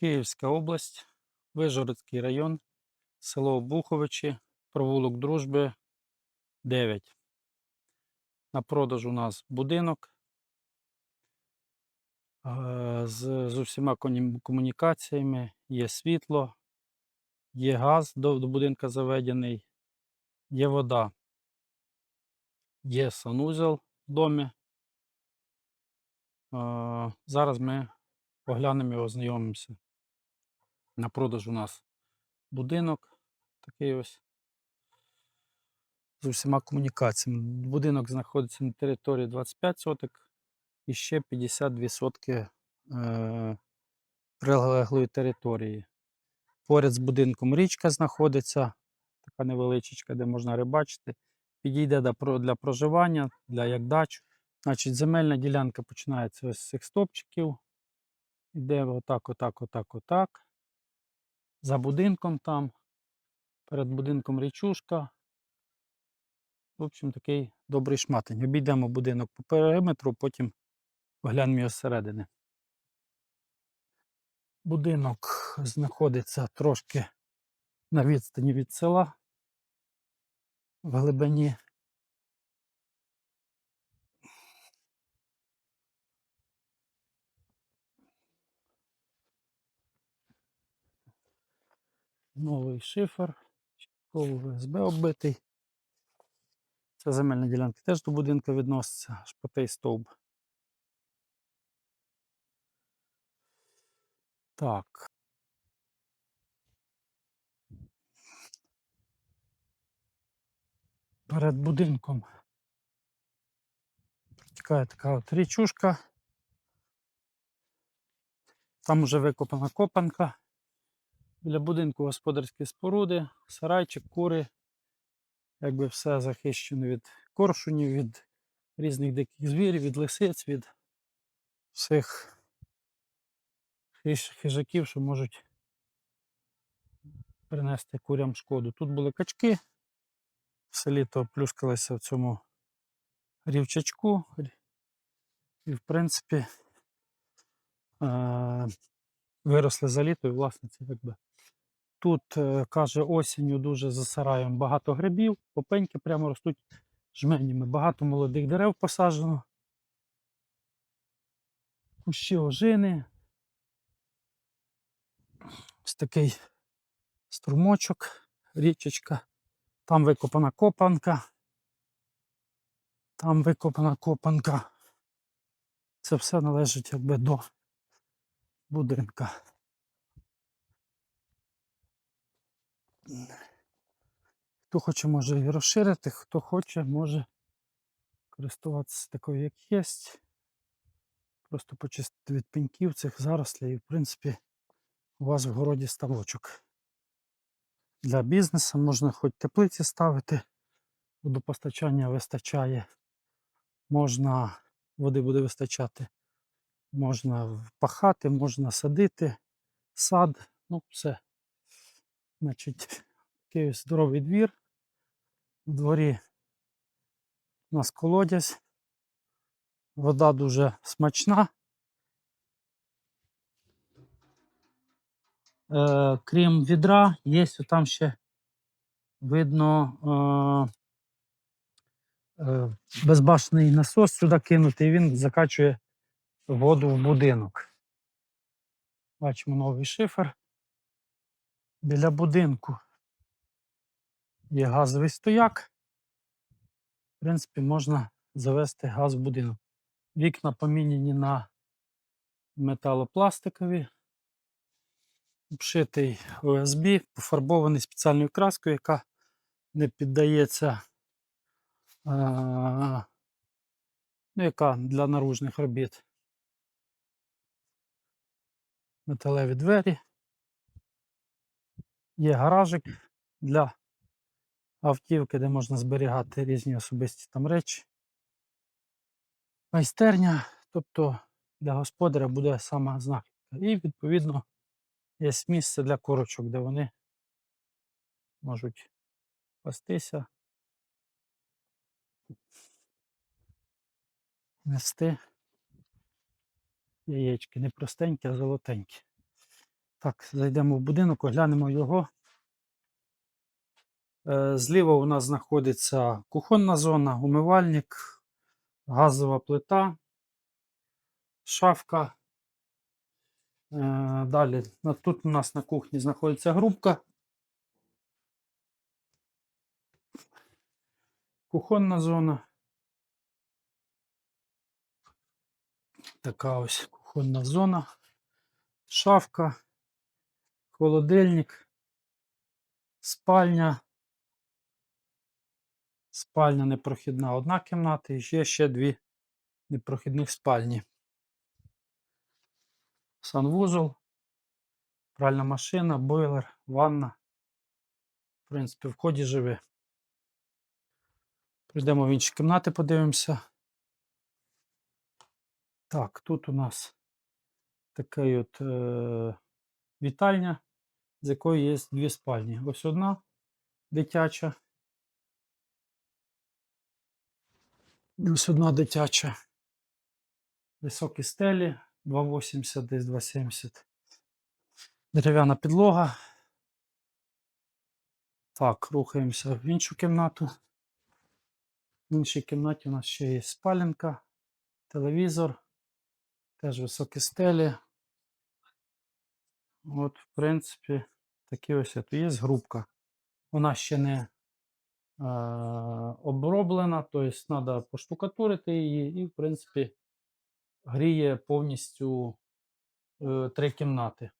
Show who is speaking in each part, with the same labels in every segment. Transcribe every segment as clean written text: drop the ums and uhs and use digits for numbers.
Speaker 1: Київська область, Вишгородський район, село Обуховичі, провулок Дружби, 9. На продаж у нас будинок з усіма комунікаціями, є світло, є газ до будинка заведений, є вода, є санузел в домі. Зараз ми поглянемо і ознайомимося. На продаж у нас будинок такий ось з усіма комунікаціями. Будинок знаходиться на території 25 соток і ще 52 сотки прилеглої території. Поряд з будинком річка знаходиться, така невеличка, де можна рибачити. Підійде для проживання, для як дачу. Значить, земельна ділянка починається ось з цих стопчиків. Іде отак, отак, отак, отак. За будинком там, перед будинком річушка. В общем, такий добрий шматень. Обійдемо будинок по периметру, потім оглянемо його зсередини. Будинок знаходиться трошки на відстані від села, в глибині. Новий шифер, ОСБ оббитий. Ця земельна ділянка теж до будинку відноситься, аж по той стовб. Так. Перед будинком протікає така от річушка. Там вже викопана копанка. Біля будинку господарські споруди, сарайчик, кури. Якби все захищено від коршунів, від різних диких звірів, від лисиць, від всіх хижаків, що можуть принести курям шкоду. Тут були качки, все літо плюскалися в цьому рівчачку. І в принципі виросли за літо, і власне це якби. Тут, каже, осінню дуже за сараєм багато грибів, попеньки прямо ростуть жменями, багато молодих дерев посаджено, кущі ожини, ось такий струмочок, річечка, там викопана копанка, там викопана копанка. Це все належить якби до будинка. Хто хоче, може і розширити, хто хоче, може користуватися такою, як є. Просто почистити від пеньків цих зарослей і, в принципі, у вас в городі ставочок. Для бізнесу можна хоч теплиці ставити, водопостачання вистачає, можна, води буде вистачати, можна пахати, можна садити, сад, ну все. Значить, такий ось здоровий двір. У дворі у нас колодязь, вода дуже смачна. Крім відра, є там ще видно безбашений насос сюди кинути, і він закачує воду в будинок. Бачимо новий шифер. Біля будинку є газовий стояк. В принципі, можна завести газ в будинок. Вікна поміняні на металопластикові, обшитий ОСБ, пофарбований спеціальною краскою, яка не піддається, яка для наружних робіт. Металеві двері. Є гаражик для автівки, де можна зберігати різні особисті там речі. Майстерня, тобто для господаря буде сама знахідка. І відповідно є місце для курочок, де вони можуть пастися, нести яєчки. Не простенькі, а золотенькі. Так, зайдемо в будинок, оглянемо його. Зліва у нас знаходиться кухонна зона, умивальник, газова плита, шафка. Далі тут у нас на кухні знаходиться грубка. Кухонна зона. Така ось кухонна зона. Шафка, холодильник, спальня. Спальня непрохідна одна кімната і ще дві непрохідних спальні. Санвузол, пральна машина, бойлер, ванна. В принципі, в ході живе. Прийдемо в інші кімнати, подивимося. Так, тут у нас така от вітальня, з якої є дві спальні. Ось одна дитяча. І ось одна дитяча. Високі стелі, 2,80, десь 2,70. Дерев'яна підлога. Так, рухаємося в іншу кімнату. В іншій кімнаті у нас ще є спаленка, телевізор, теж високі стелі. От, в принципі, такі ось тут є грубка. Вона ще не оброблена, тобто треба поштукатурити її і, в принципі, гріє повністю 3 кімнати.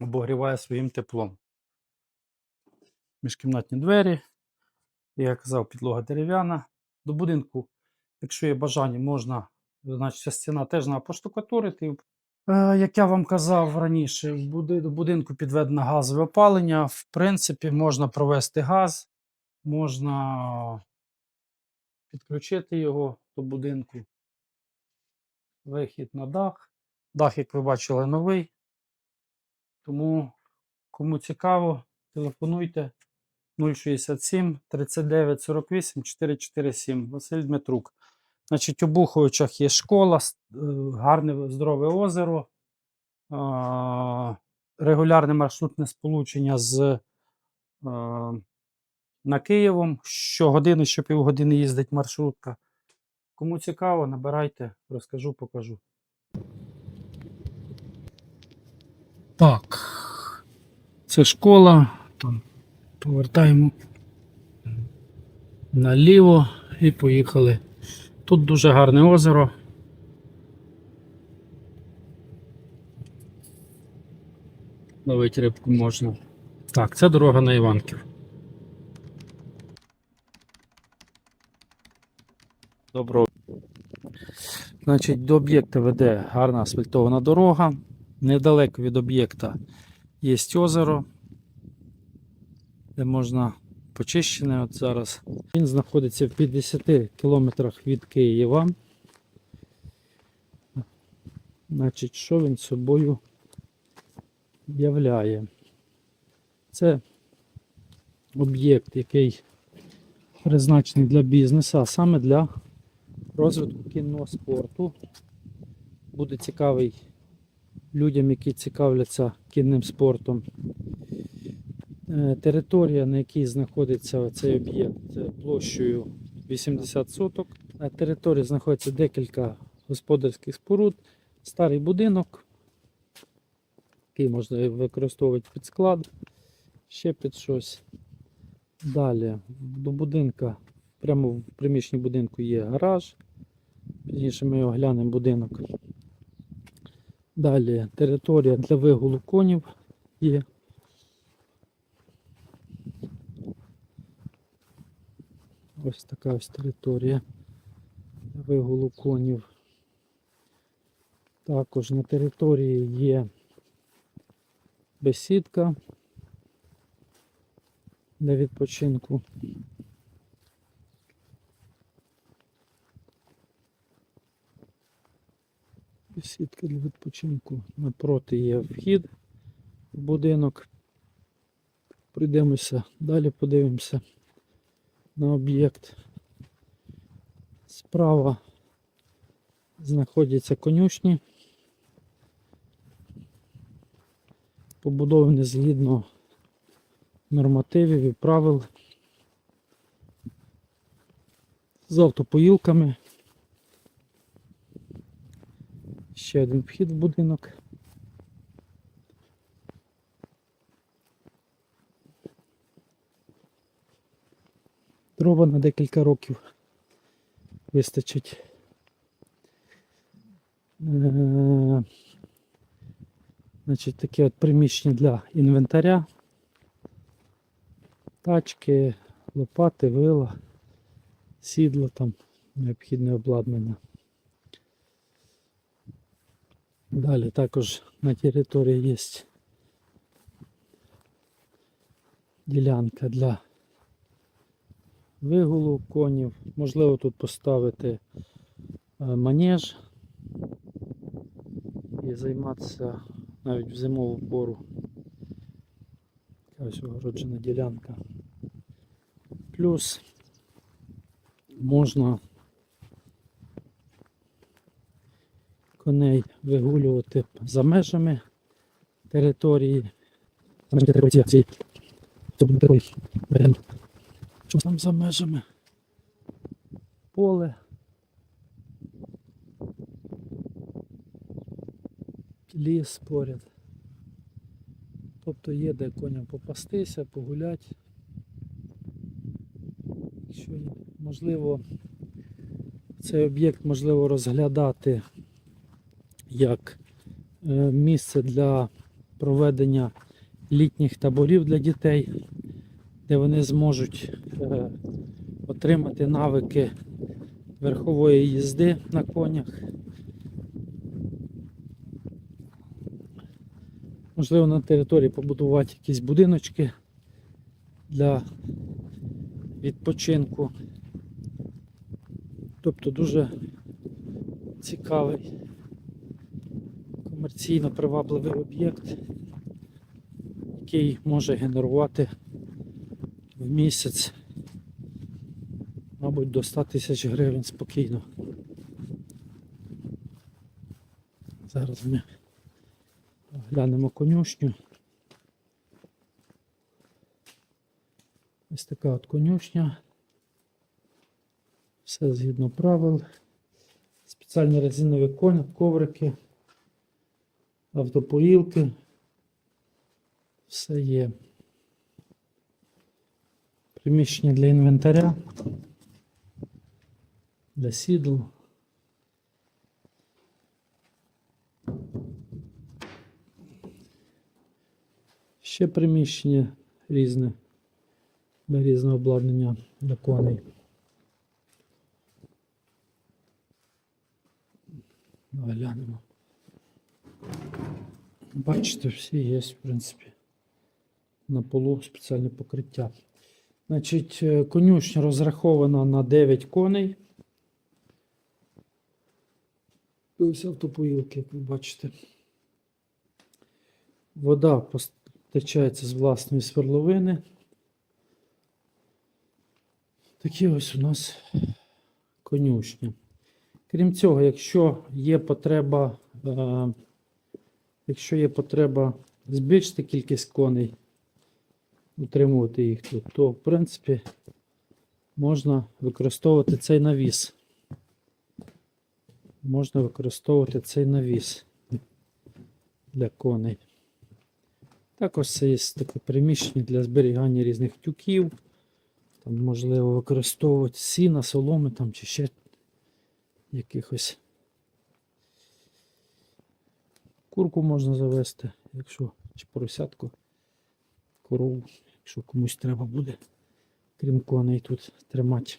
Speaker 1: Обогріває своїм теплом. Міжкімнатні двері. Як я казав, підлога дерев'яна. До будинку, якщо є бажання, можна, значить, стіна теж треба поштукатурити. Як я вам казав раніше, в будинку підведено газове опалення. В принципі, можна провести газ, можна підключити його до будинку. Вихід на дах. Дах, як ви бачили, новий. Тому, кому цікаво, телефонуйте 067 39 48 447. Василь Дмитрук. Значить, у Буховичах є школа, гарне здорове озеро, регулярне маршрутне сполучення з на Києвом. Щогодини, щопівгодини їздить маршрутка. Кому цікаво, набирайте, розкажу, покажу. Так, це школа. Там повертаємо наліво і поїхали. Тут дуже гарне озеро. Ловити рибку можна. Так, це дорога на Іванків. Доброго. Значить, до об'єкта веде гарна асфальтована дорога. Недалеко від об'єкта є озеро, де можна почищене от зараз. Він знаходиться в 50 кілометрах від Києва. Значить, що він собою являє? Це об'єкт, який призначений для бізнесу, а саме для розвитку кінного спорту. Буде цікавий людям, які цікавляться кінним спортом. Територія, на якій знаходиться цей об'єкт, площею 80 соток. На території знаходиться декілька господарських споруд, старий будинок, який можна використовувати під склад, ще під щось. Далі до будинка, прямо в приміщенні будинку є гараж. Пізніше ми оглянемо будинок. Далі територія для вигулу конів є. Ось така ось територія для вигулу конів. Також на території є бесідка для відпочинку. Бесідка для відпочинку. Напроти є вхід в будинок. Прийдемося, далі подивимося на об'єкт. Справа знаходяться конюшні. побудований згідно нормативів і правил. З автопоїлками. Ще один вхід в будинок. Дрова на декілька років вистачить. Значить, таке от приміщення для інвентаря. Тачки, лопати, вила, сідло, там необхідне обладнання. Далі також на території є ділянка для вигулу конів. Можливо тут поставити манеж і займатися навіть в зимову пору. Ось огороджена ділянка. Плюс можна коней вигулювати за межами території. Що там за межами? Поле. Ліс поряд. Тобто є де коням попастися, погуляти. Якщо можливо, цей об'єкт можливо розглядати як місце для проведення літніх таборів для дітей, де вони зможуть отримати навики верхової їзди на конях. Можливо, на території побудувати якісь будиночки для відпочинку. Тобто дуже цікавий, комерційно привабливий об'єкт, який може генерувати в місяць, мабуть, до 100 тисяч гривень спокійно. Зараз ми глянемо конюшню. Ось така от конюшня. Все згідно правил. Спеціальні резинові коврики, автопоїлки. Все є. Приміщення для інвентаря, для сідл. Ще приміщення різне, для різного обладнання для коней. Давай глянемо. Бачите, всі є, в принципі, на полу спеціальне покриття. Значить, конюшня розрахована на 9 коней. Ось автопоїлки, як ви бачите. Вода постачається з власної свердловини. Такі ось у нас конюшня. Крім цього, якщо є потреба збільшити кількість коней, утримувати їх тут, то в принципі можна використовувати цей навіс. Можна використовувати цей навіс для коней. Також це є таке приміщення для зберігання різних тюків. Там можливо використовувати сіна, соломи там, чи ще якихось. Курку можна завести, якщо, чи поросятку, корову, якщо комусь треба буде, крім коней тут тримати.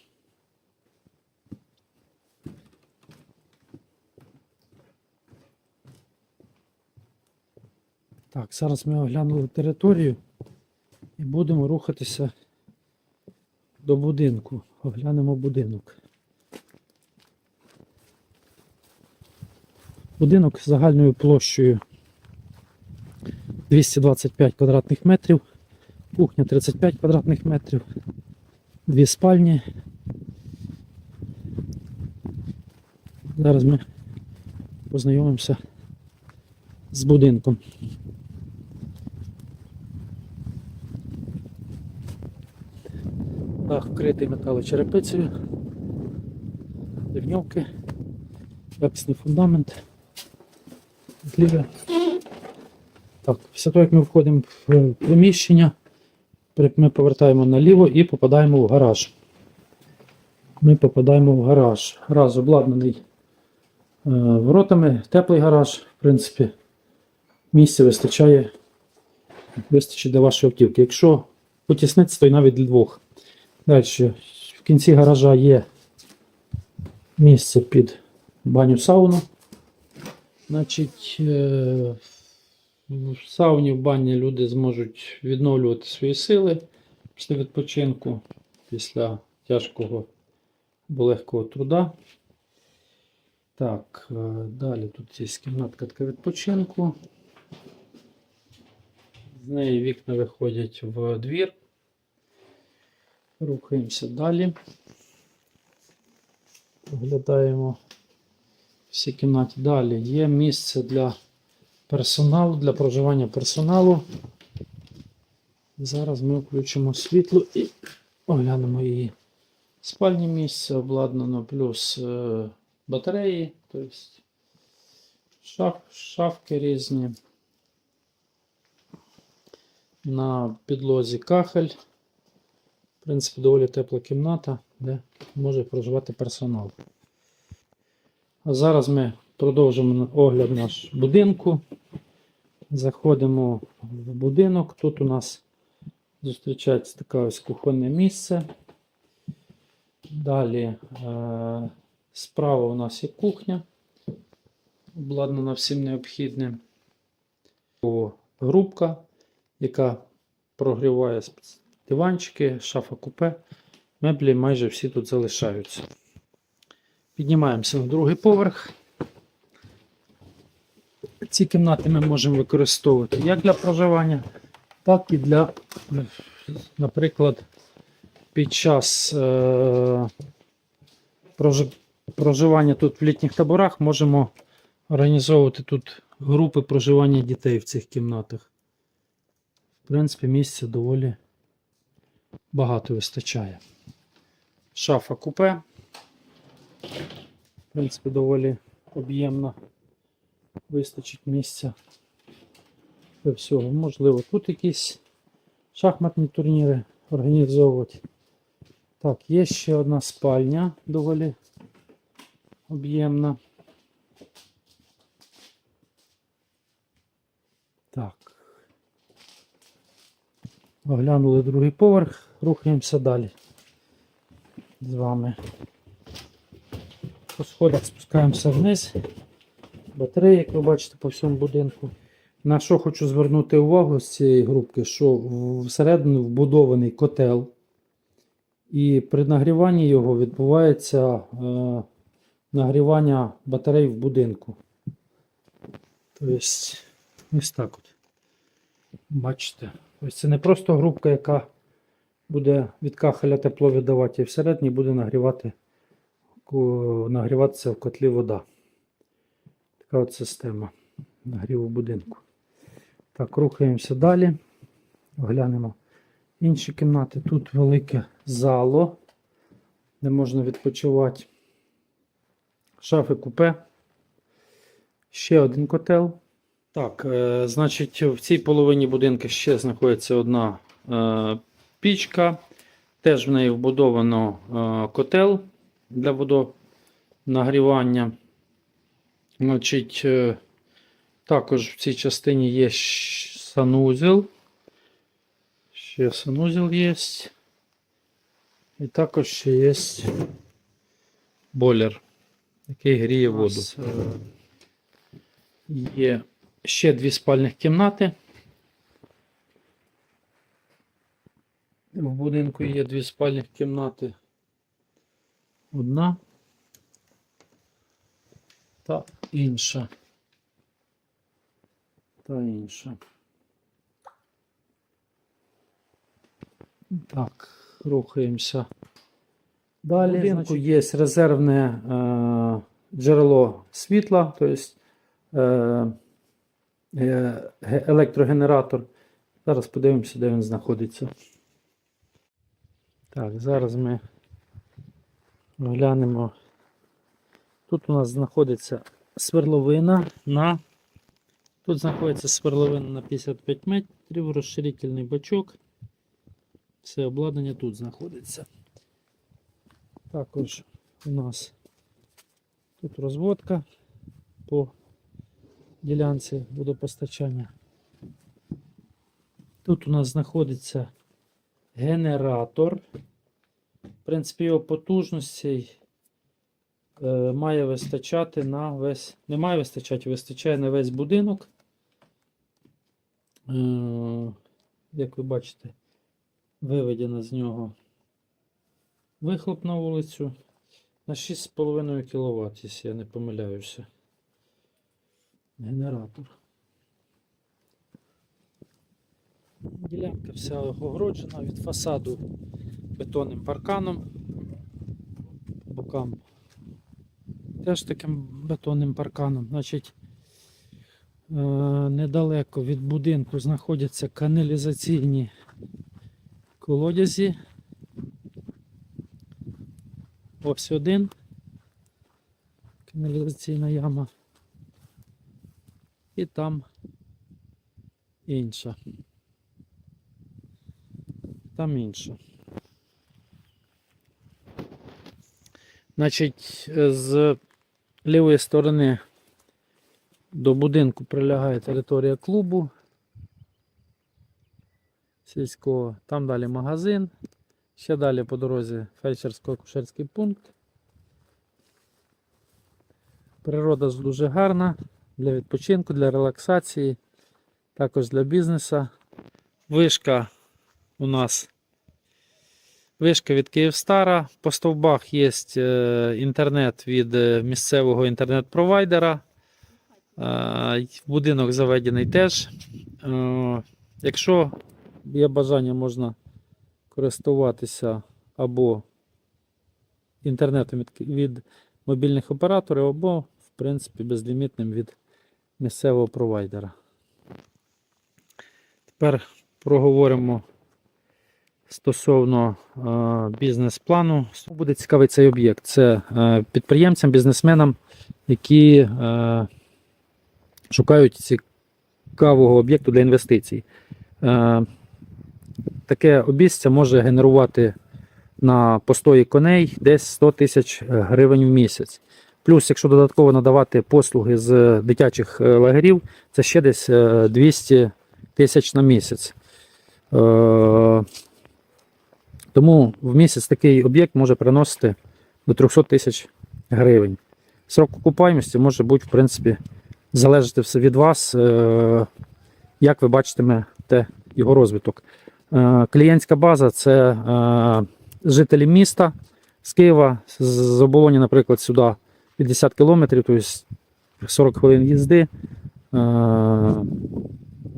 Speaker 1: Так, зараз ми оглянули територію і будемо рухатися до будинку. Оглянемо будинок. Будинок з загальною площею 225 квадратних метрів, кухня 35 квадратних метрів, 2 спальні. Зараз ми познайомимося з будинком. Дах вкритий металочерепицею, ливньовки, якісний фундамент. Зліва. Так, після того, як ми входимо в приміщення, ми повертаємо наліво і попадаємо в гараж. Ми попадаємо в гараж. Гараж обладнаний воротами, теплий гараж, в принципі, місця вистачить для вашої автівки. Якщо потіснитися, то й навіть для двох. Далі, в кінці гаража є місце під баню-сауну. Значить, в сауні, в бані люди зможуть відновлювати свої сили після відпочинку, після тяжкого або легкого труда. Так, далі тут є кімнатка така відпочинку. З неї вікна виходять в двір. Рухаємося далі. Оглядаємо всі кімнати. Далі є місце для персоналу, для проживання персоналу. Зараз ми включимо світло і оглянемо її. Спальні місце обладнано, плюс батареї, тобто шафки різні. На підлозі кахель. В принципі, доволі тепла кімната, де може проживати персонал. А зараз ми продовжимо огляд наш будинку. Заходимо в будинок. Тут у нас зустрічається таке ось кухонне місце. Далі справа у нас є кухня, обладнана всім необхідним. Грубка, яка прогріває диванчики, шафа-купе. Меблі майже всі тут залишаються. Піднімаємося на другий поверх. Ці кімнати ми можемо використовувати як для проживання, так і для, наприклад, під час проживання тут в літніх таборах можемо організовувати тут групи проживання дітей в цих кімнатах. В принципі, місця доволі багато вистачає. Шафа купе. В принципі, доволі об'ємна. Вистачить місця для всього. Можливо, тут якісь шахматні турніри організовувати. Так, є ще одна спальня, доволі об'ємна. Так. Оглянули другий поверх, рухаємося далі з вами. По сходах спускаємося вниз. Батареї, як ви бачите, по всьому будинку. На що хочу звернути увагу з цієї групки, що всередину вбудований котел. І при нагріванні його відбувається нагрівання батарей в будинку. Тобто, ось так от. Бачите, ось це не просто грубка, яка буде від кахеля тепло віддавати, і всередині буде нагріватися в котлі вода. Така от система нагріву будинку. Так, рухаємося далі. Оглянемо інші кімнати. Тут велике зало, де можна відпочивати. Шафи купе. Ще один котел. Так, значить, в цій половині будинку ще знаходиться одна пічка. Теж в неї вбудовано котел для водонагрівання. Значить, також в цій частині є санузел. Ще санузел є. І також ще є бойлер, який гріє воду. Є ще дві спальних кімнати. В будинку є дві спальних кімнати. Одна та інша. Так, рухаємося. Далі в будинку є резервне джерело світла, тобто електрогенератор. Зараз подивимося, де він знаходиться. Так, зараз ми глянемо. Тут у нас знаходиться сверловина на... Тут знаходиться сверловина на 55 метрів, розширительний бачок. Все обладнання тут знаходиться. Також у нас тут розводка по ділянці водопостачання. Тут у нас знаходиться генератор. В принципі, його потужностей має вистачати на весь, не має вистачати, вистачає на весь будинок. Як ви бачите, виведено з нього вихлоп на вулицю на 6,5 кВт, якщо я не помиляюся. Генератор. Ділянка вся огороджена від фасаду бетонним парканом. По бокам теж таким бетонним парканом. Значить, недалеко від будинку знаходяться каналізаційні колодязі. Ось один. Каналізаційна яма. І там інша. Там інша. Значить, з лівої сторони до будинку прилягає територія клубу сільського. Там далі магазин. Ще далі по дорозі фельдшерсько-акушерський пункт. Природа дуже гарна для відпочинку, для релаксації, також для бізнесу. Вишка у нас вишка від Київстара. По стовбах є інтернет від місцевого інтернет-провайдера. Будинок заведений теж. Якщо є бажання, можна користуватися або інтернетом від мобільних операторів, або, в принципі, безлімітним від місцевого провайдера. Тепер проговоримо стосовно бізнес-плану. Буде цікавий цей об'єкт. Це підприємцям, бізнесменам, які шукають цікавого об'єкту для інвестицій. Таке обійстя може генерувати на постої коней десь 100 тисяч гривень в місяць. Плюс, якщо додатково надавати послуги з дитячих лагерів, це ще десь 200 тисяч на місяць. Тому в місяць такий об'єкт може приносити до 300 тисяч гривень. Срок окупаємості може бути, в принципі, залежати все від вас, як ви бачитимете його розвиток. Клієнтська база – це жителі міста з Києва, з Оболоні, наприклад, сюди 50 кілометрів, тобто 40 хвилин їзди,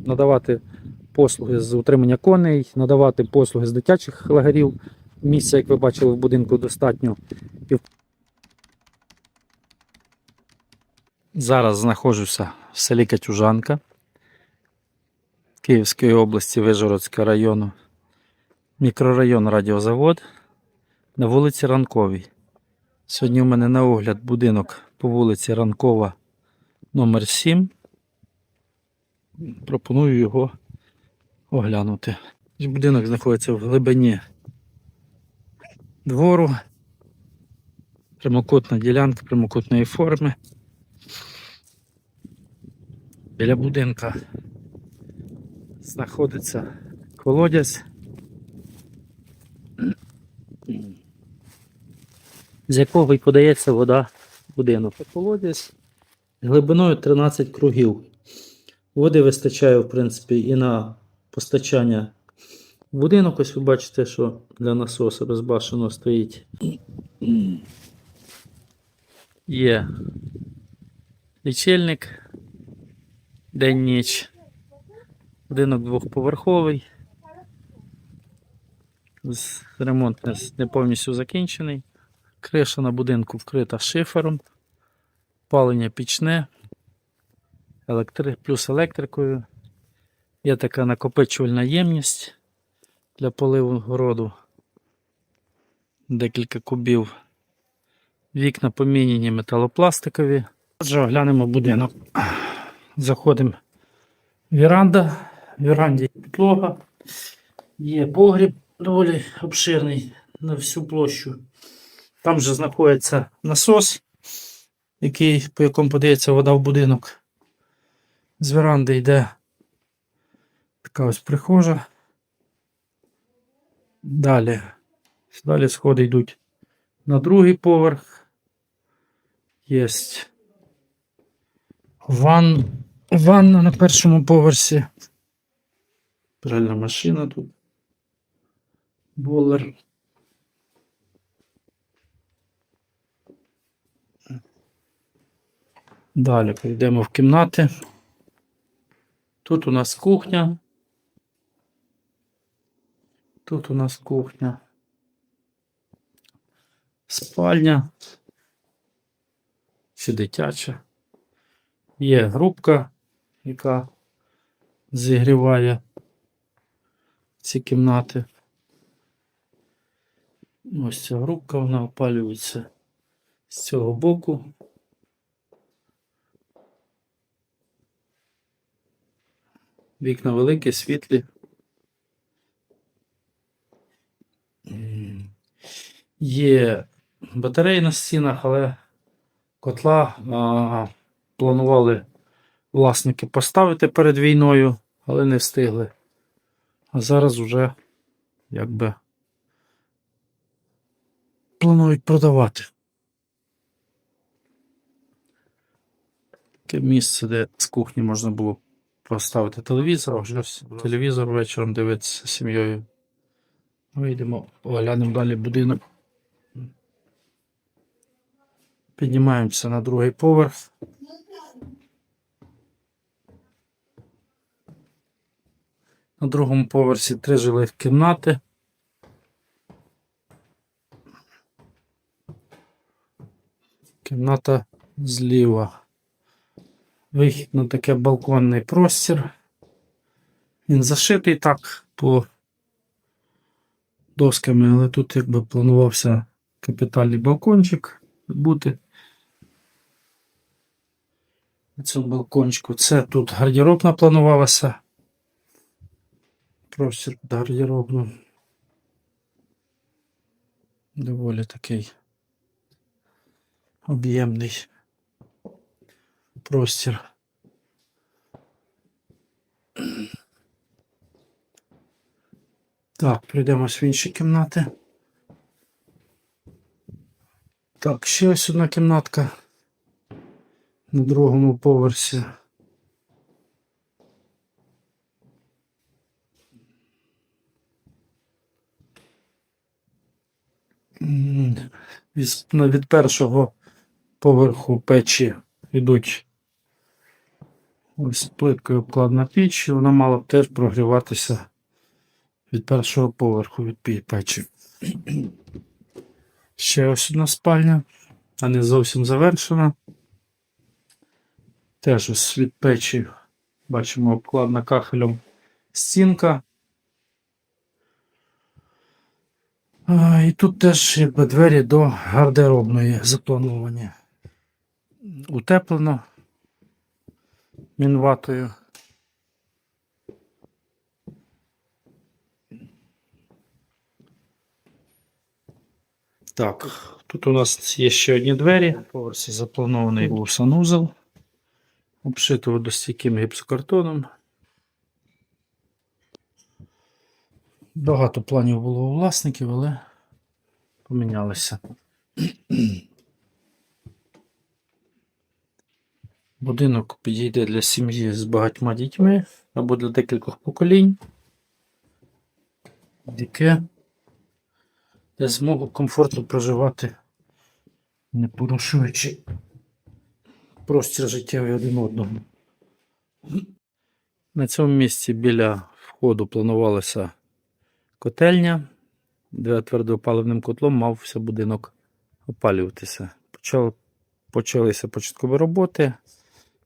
Speaker 1: надавати послуги з утримання коней, надавати послуги з дитячих лагерів. Місця, як ви бачили, в будинку достатньо. Зараз знаходжуся в селі Катюжанка Київської області, Вишгородського району, мікрорайон Радіозавод, на вулиці Ранковій. Сьогодні у мене на огляд будинок по вулиці Ранкова номер 7. Пропоную його оглянути. Будинок знаходиться в глибині двору, прямокутна ділянка прямокутної форми. Біля будинка знаходиться колодязь, з якого й подається вода в будинок. Колодязь глибиною 13 кругів. Води вистачає, в принципі, і на постачання в будинок. Ось ви бачите, що для насосу розбашено стоїть. Є лічильник, день-ніч. Будинок двохповерховий. Ремонт не повністю закінчений. Криша на будинку вкрита шифером. Палення пічне. Плюс електрикою. Є така накопичувальна ємність для поливу городу. декілька кубів. Вікна поміняні металопластикові. Отже, оглянемо будинок. Заходимо в віранда. В віранді є підлога. Є погріб доволі обширний на всю площу. Там же знаходиться насос, по якому подається вода в будинок. З віранди йде така ось прихожа. Далі сходи йдуть на другий поверх. Є ванна на першому поверсі. Пральна машина тут. Бойлер. Далі перейдемо в кімнати. Тут у нас кухня. Тут у нас кухня. Спальня. Ще дитяча. Є грубка, яка зігріває ці кімнати. Ось ця грубка, вона опалюється з цього боку. Вікна великі, світлі. Є батареї на стінах, але котла планували власники поставити перед війною, але не встигли. А зараз вже якби планують продавати. Таке місце, де з кухні можна було поставити телевізор, вже телевізор вечором дивитися з сім'єю. Вийдемо, оглянемо далі будинок. Піднімаємося на другий поверх. На другому поверсі 3 жилих кімнати. Кімната зліва. Вихід на таке балконний простір. Він зашитий так по досками, але тут якби планувався капітальний балкончик бути. На цьому балкончику. Це тут гардеробна планувалася. Простір під гардеробну. Доволі такий об'ємний простір. Так, прийдемось в інші кімнати. Так, ще ось одна кімнатка на другому поверсі. Від першого поверху печі йдуть ось плиткою обкладена піч, і вона мала б теж прогріватися від першого поверху від печі. Ще ось одна спальня, а не зовсім завершена. Теж ось від печі бачимо обкладена кахелем стінка. І тут теж якби двері до гардеробної заплановані. Утеплено мінватою. Так, тут у нас є ще одні двері. В поверсі запланований був санузел, обшитий водостійким гіпсокартоном. Багато планів було у власників, але помінялися. Будинок підійде для сім'ї з багатьма дітьми або для декількох поколінь, яке дасть змогу комфортно проживати, не порушуючи простір життєвий один одного. На цьому місці біля входу планувалася котельня, де твердопаливним котлом мався будинок опалюватися. Почалися початкові роботи,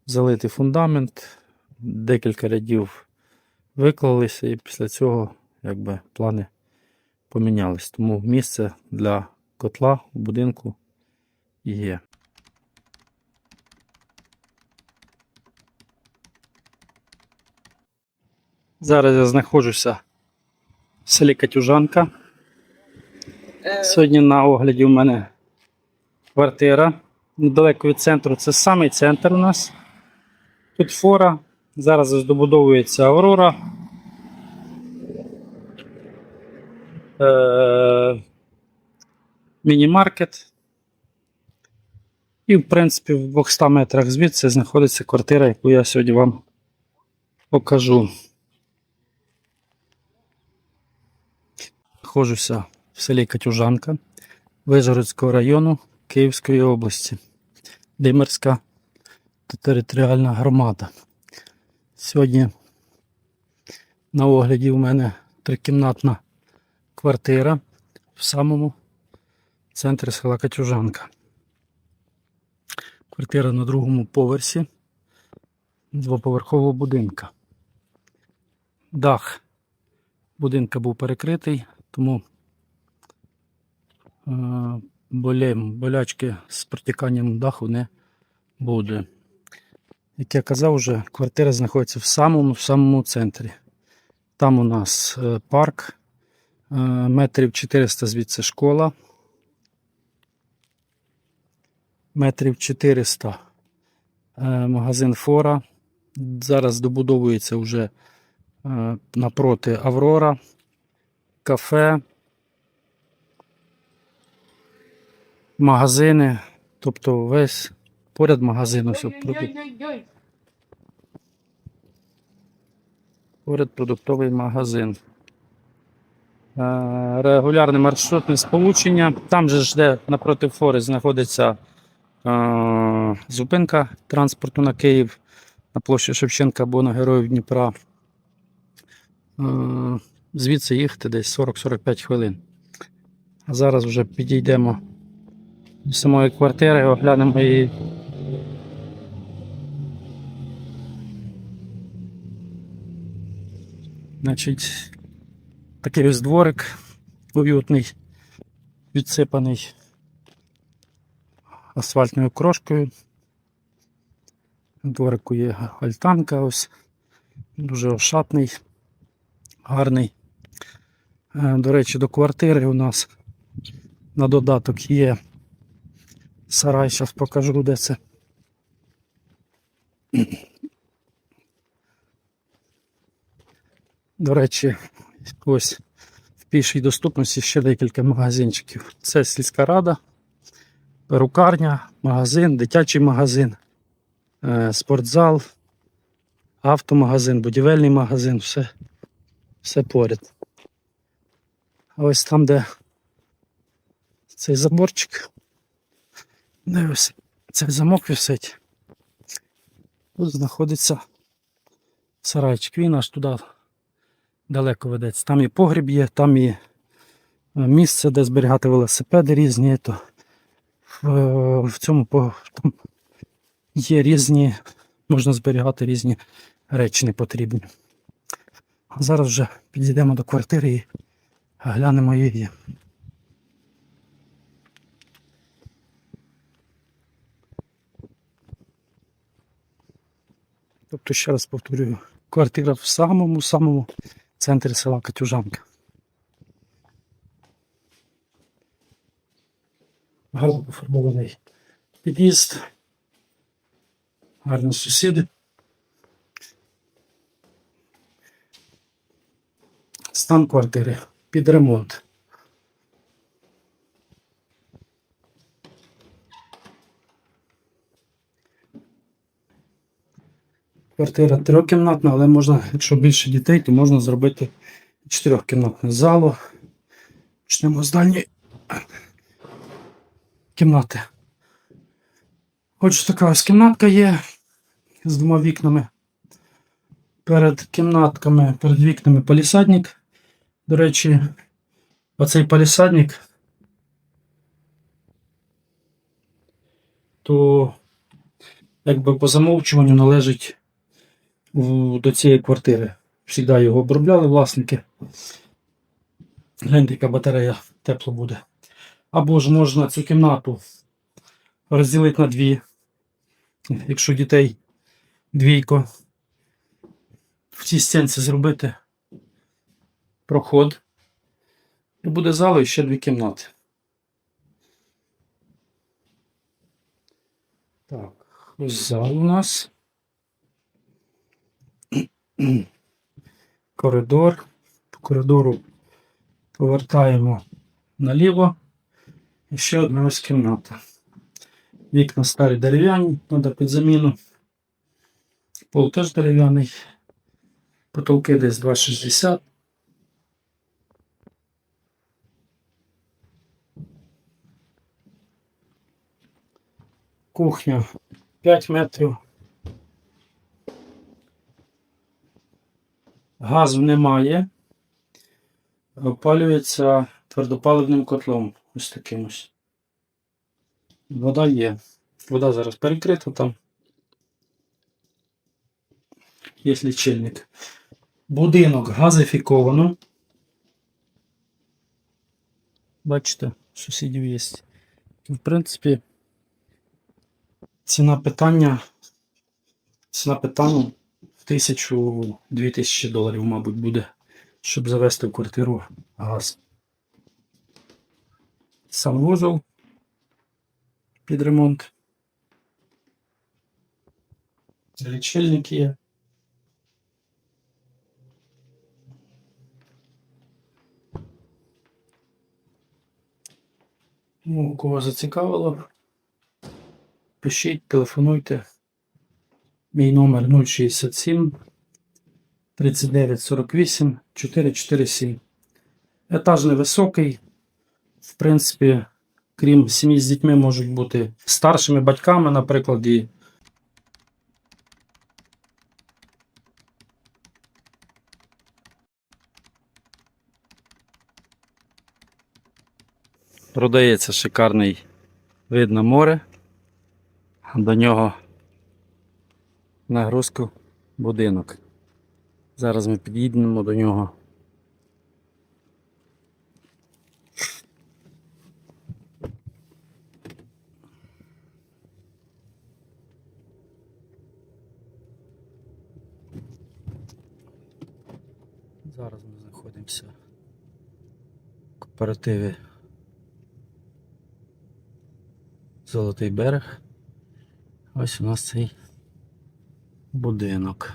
Speaker 1: залитий фундамент, декілька рядів виклалися, і після цього якби плани помінялись. Тому місце для котла у будинку є. Зараз я знаходжуся в селі Катюжанка. Сьогодні на огляді у мене квартира недалеко від центру. Це самий центр у нас. Тут фора. Зараз добудовується Аврора. Міні-маркет. І, в принципі, в 200 метрах звідси знаходиться квартира, яку я сьогодні вам покажу. Знаходжуся в селі Катюжанка Вишгородського району Київської області. Димирська територіальна громада. Сьогодні на огляді у мене трикімнатна квартира в самому центрі села Катюжанка. Квартира на другому поверсі двоповерхового будинка. Дах будинка був перекритий, тому болячки з протіканням даху не буде. Як я казав, вже квартира знаходиться в самому центрі. Там у нас парк, метрів 400 звідси школа, метрів 400 магазин Фора. Зараз добудовується вже напроти Аврора, кафе, магазини, тобто весь поряд магазину. Поряд продуктовий магазин. Регулярне маршрутне сполучення. Там же ж де напроти Фори знаходиться зупинка транспорту на Київ, на площі Шевченка або на Героїв Дніпра. Звідси їхати десь 40-45 хвилин. А зараз вже підійдемо до самої квартири, оглянемо її. Значить, такий ось дворик уютний, відсипаний асфальтною крошкою. У дворику є альтанка, ось дуже ошатний, гарний. До речі, до квартири у нас на додаток є сарай, зараз покажу, де це. До речі, ось в пішій доступності ще декілька магазинчиків. Це сільська рада, перукарня, магазин, дитячий магазин, спортзал, автомагазин, будівельний магазин, все поряд. А ось там, де цей заборчик, де ось цей замок висить, тут знаходиться сарайчик. Він аж туди далеко ведеться. Там і погріб є, там і місце, де зберігати велосипеди різні. То в цьому там є різні, можна зберігати різні речі непотрібні. А зараз вже підійдемо до квартири і глянемо її. Тобто, ще раз повторюю, квартира в самому центрі села Катюжанка. Гарно пофарбований під'їзд, гарні сусіди. Стан квартири під ремонт. Квартира трьохкімнатна, але можна, якщо більше дітей, то можна зробити чотирьохкімнатну залу. Почнемо з дальньої кімнати. Ось така ось кімнатка є з двома вікнами. Перед кімнатками, перед вікнами палісадник. До речі, оцей палісадник, то якби по замовчуванню належить до цієї квартири. Всегда його обробляли власники. Гляньте, яка батарея, тепло буде. Або ж можна цю кімнату розділити на дві, якщо дітей двійко. В цій стінці зробити проход. І буде зал і ще дві кімнати. Так, ось зал у нас. Коридор. По коридору повертаємо наліво. І ще одна ось кімната. Вікна старі дерев'яні, треба під заміну. Пол теж дерев'яний. Потолки десь 2,60. Кухня 5 метрів. Газу немає. Опалюється твердопаливним котлом. Ось таким ось. Вода є. Вода зараз перекрита там. Є лічильник. Будинок газифіковано. Бачите, сусідів є. В принципі, ціна питання 1000-2000 доларів, мабуть, буде, щоб завести в квартиру газ. Санвузол під ремонт. Лічильник є. Ну, кого зацікавило, пишіть, телефонуйте. Мій номер 067 39 48 447. Етаж невисокий. В принципі, крім сім'ї з дітьми, можуть бути старшими батьками, наприклад, і продається шикарний вид на море. До нього нагрузку будинок. Зараз ми під'їдемо до нього. Зараз ми знаходимося в кооперативі Золотий берег. Ось у нас цей будинок.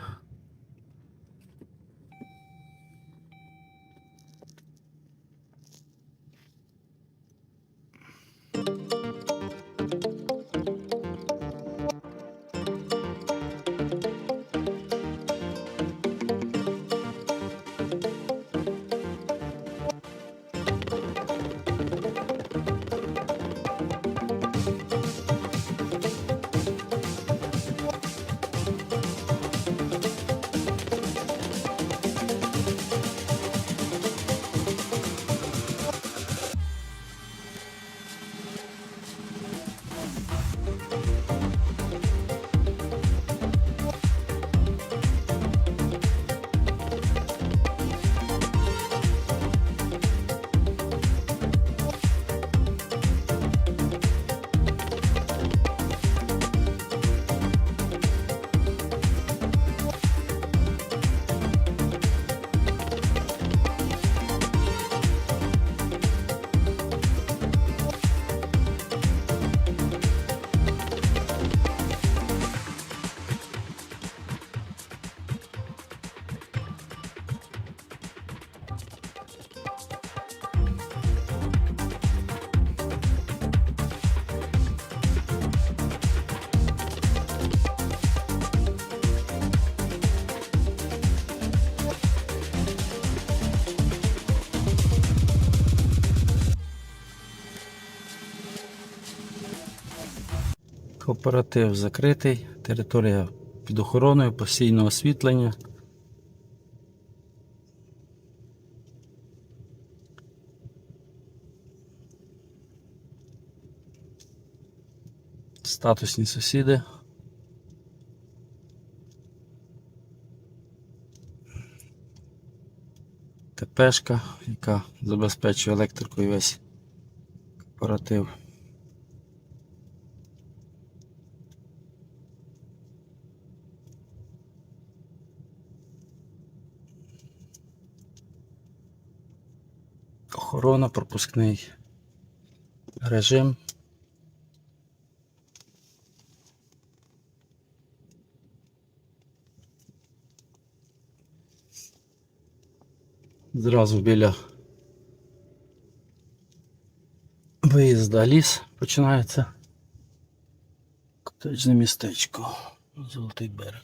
Speaker 1: Кооператив закритий, територія під охороною, постійне освітлення. Статусні сусіди. ТПшка, яка забезпечує електрикою весь
Speaker 2: корпоратив. Охорона, пропускний режим. Зразу біля виїзда ліс починається. Котеджне містечко. Золотий берег.